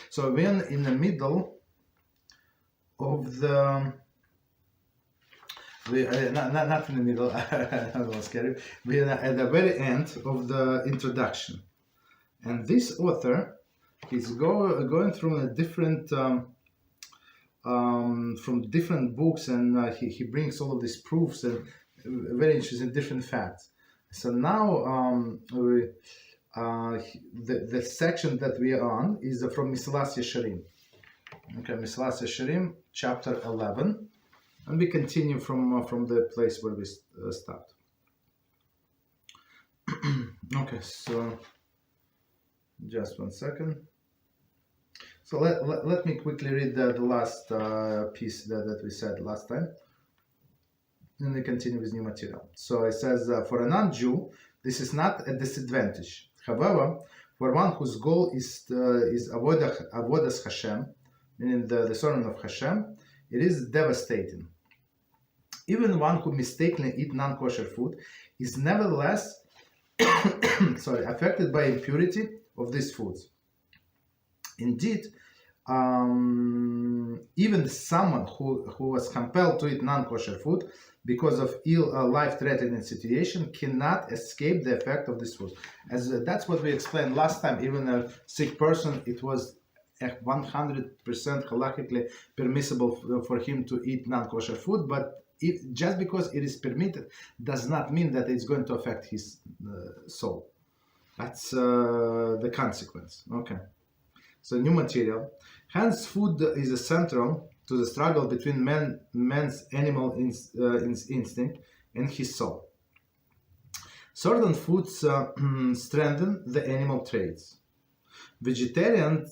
So when in the middle of the not in the middle, I was scary. We are at the very end of the introduction, and this author is going through a different from different books, and he brings all of these proofs and very interesting different facts. So now the section that we are on is from Mislas Yesharim. Okay, Mislas Yesharim, chapter 11. And we continue from the place where we stopped. Okay, so just 1 second. So let me quickly read the last piece that we said last time. And we continue with new material. So it says, for a non-Jew, this is not a disadvantage. However, for one whose goal is avodas HaShem, meaning the serving of HaShem, it is devastating. Even one who mistakenly eat non-kosher food is nevertheless affected by impurity of these foods. Indeed, even someone who was compelled to eat non-kosher food because of ill life-threatening situation cannot escape the effect of this food. As that's what we explained last time. Even a sick person, it was 100% halachically permissible for him to eat non-kosher food, but just because it is permitted does not mean that it's going to affect his soul. That's the consequence. Okay. So new material. Hence, food is central to the struggle between man's animal instinct and his soul. Certain foods strengthen the animal traits. Vegetation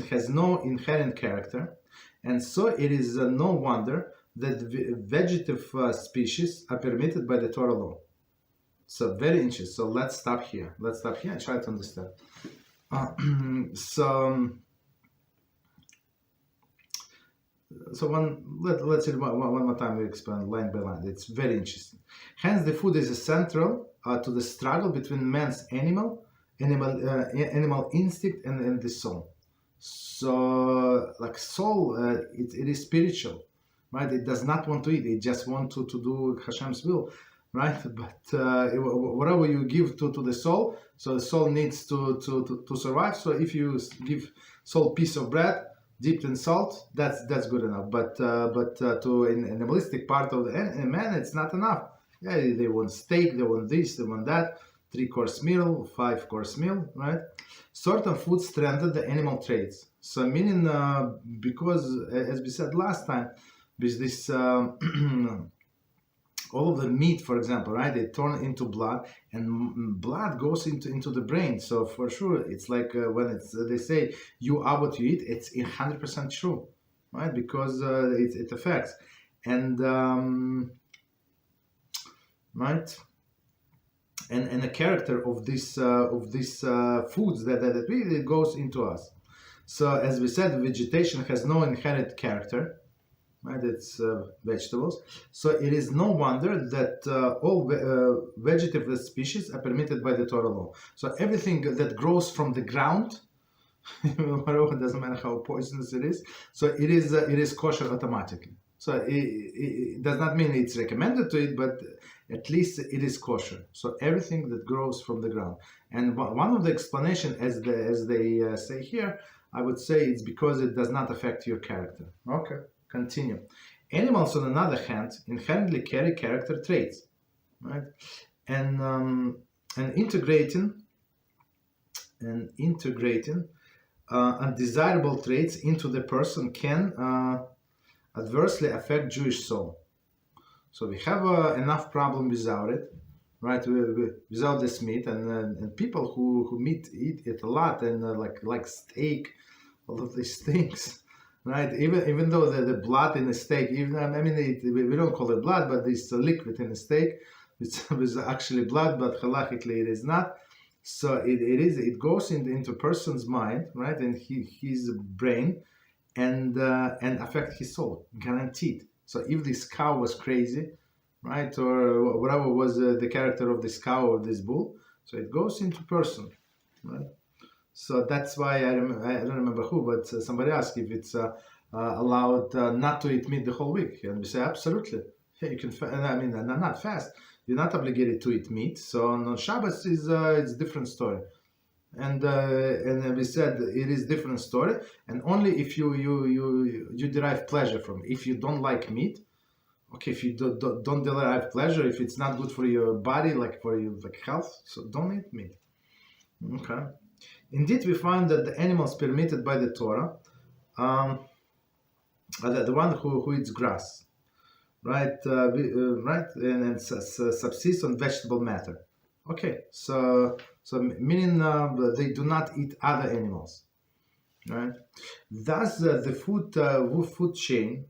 has no inherent character, and so it is no wonder that vegetative species are permitted by the Torah law. So very interesting. So let's stop here. And try to understand. Let's read one more time. We explain line by line. It's very interesting. Hence, the food is central to the struggle between man's animal instinct and the soul. So, like soul, it is spiritual, right? It does not want to eat. It just wants to do Hashem's will, right? But whatever you give to the soul, so the soul needs to survive. So if you give soul piece of bread dipped in salt, that's good enough. But to an animalistic part of the man, it's not enough. Yeah, they want steak, they want this, they want that. 3-course meal, 5-course meal, right? Certain foods strengthen the animal traits. So meaning, because as we said last time, with this all of the meat, for example, right? They turn into blood, and blood goes into the brain. So for sure, it's like when they say you are what you eat. It's 100% true, right? Because it affects, and right. And the character of these foods that really goes into us. So as we said, vegetation has no inherent character, right? It's vegetables. So it is no wonder that all vegetative species are permitted by the Torah law. So everything that grows from the ground, whatever, it doesn't matter how poisonous it is. So it is kosher automatically. So it does not mean it's recommended to eat, but at least it is kosher. So everything that grows from the ground. And one of the explanations, as they say here, I would say it's because it does not affect your character. Okay, continue. Animals, on the other hand, inherently carry character traits, right? And integrating undesirable traits into the person can adversely affect Jewish soul. So we have enough problem without it, right? Without this meat, and people who eat it a lot, and like steak, all of these things, right? Even though the blood in the steak, we don't call it blood, but it's a liquid in the steak, which is actually blood, but halachically it is not. So it goes into a person's mind, right, and his brain, and affect his soul, guaranteed. So if this cow was crazy, right, or whatever was the character of this cow or this bull, So it goes into person, right? So that's why I don't remember who, but somebody asked if it's allowed not to eat meat the whole week, and we say absolutely. Yeah, you can. Not fast. You're not obligated to eat meat. So on Shabbos is it's a different story, and we said it is different story, and only if you derive pleasure from it. If you don't like meat, okay. If you don't derive pleasure, if it's not good for your body, like for your health, so don't eat meat. Okay. Indeed, we find that the animals permitted by the Torah, are the one who eats grass, right? Right, and subsists on vegetable matter. Okay, so meaning they do not eat other animals, right? Thus, the food chain.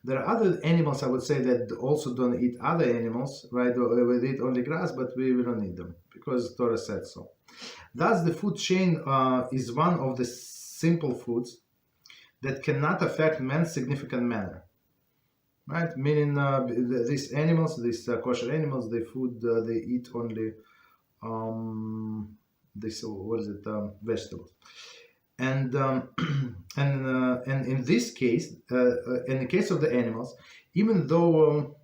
There are other animals, I would say, that also don't eat other animals, right? We eat only grass, but we don't eat them because Torah said so. Thus, the food chain is one of the simple foods that cannot affect man's significant manner, right? Meaning these animals, these kosher animals, they eat only vegetables. And and in this case, in the case of the animals, even though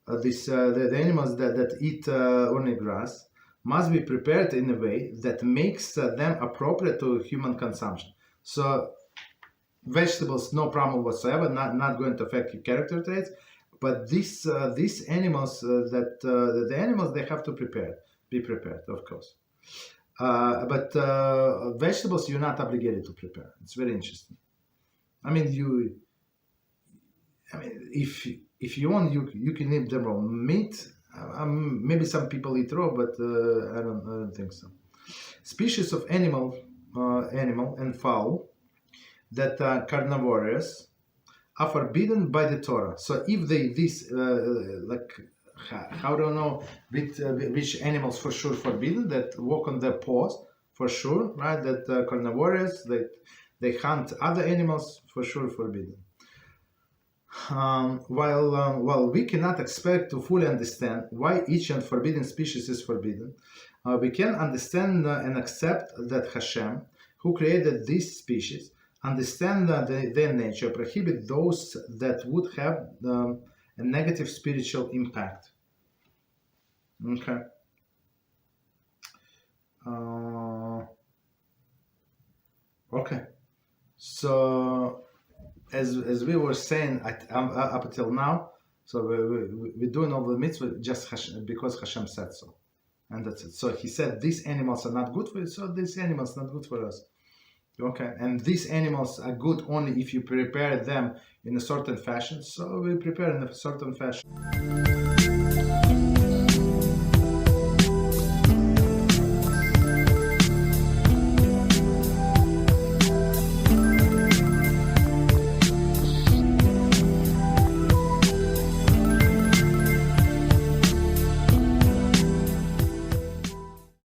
the animals that eat only grass must be prepared in a way that makes them appropriate to human consumption. So vegetables, no problem whatsoever, not going to affect your character traits. But these animals, the animals, they have to be prepared, of course. But vegetables, you're not obligated to prepare. It's very interesting. If you want, you can eat them raw. Meat, maybe some people eat raw, but I don't think so. Species of animal and fowl that are carnivorous are forbidden by the Torah. So if how do I know which animals for sure forbidden, that walk on their paws for sure, right? That carnivorous, that they hunt other animals, for sure forbidden. While we cannot expect to fully understand why each and forbidden species is forbidden, we can understand and accept that HaShem, who created these species, understand their nature, prohibit those that would have a negative spiritual impact. Okay. Okay. So as we were saying up until now, so we're doing all the mitzvah just because Hashem said so, and that's it. So He said these animals are not good for you, so these animals are not good for us. Okay, and these animals are good only if you prepare them in a certain fashion. So we prepare in a certain fashion.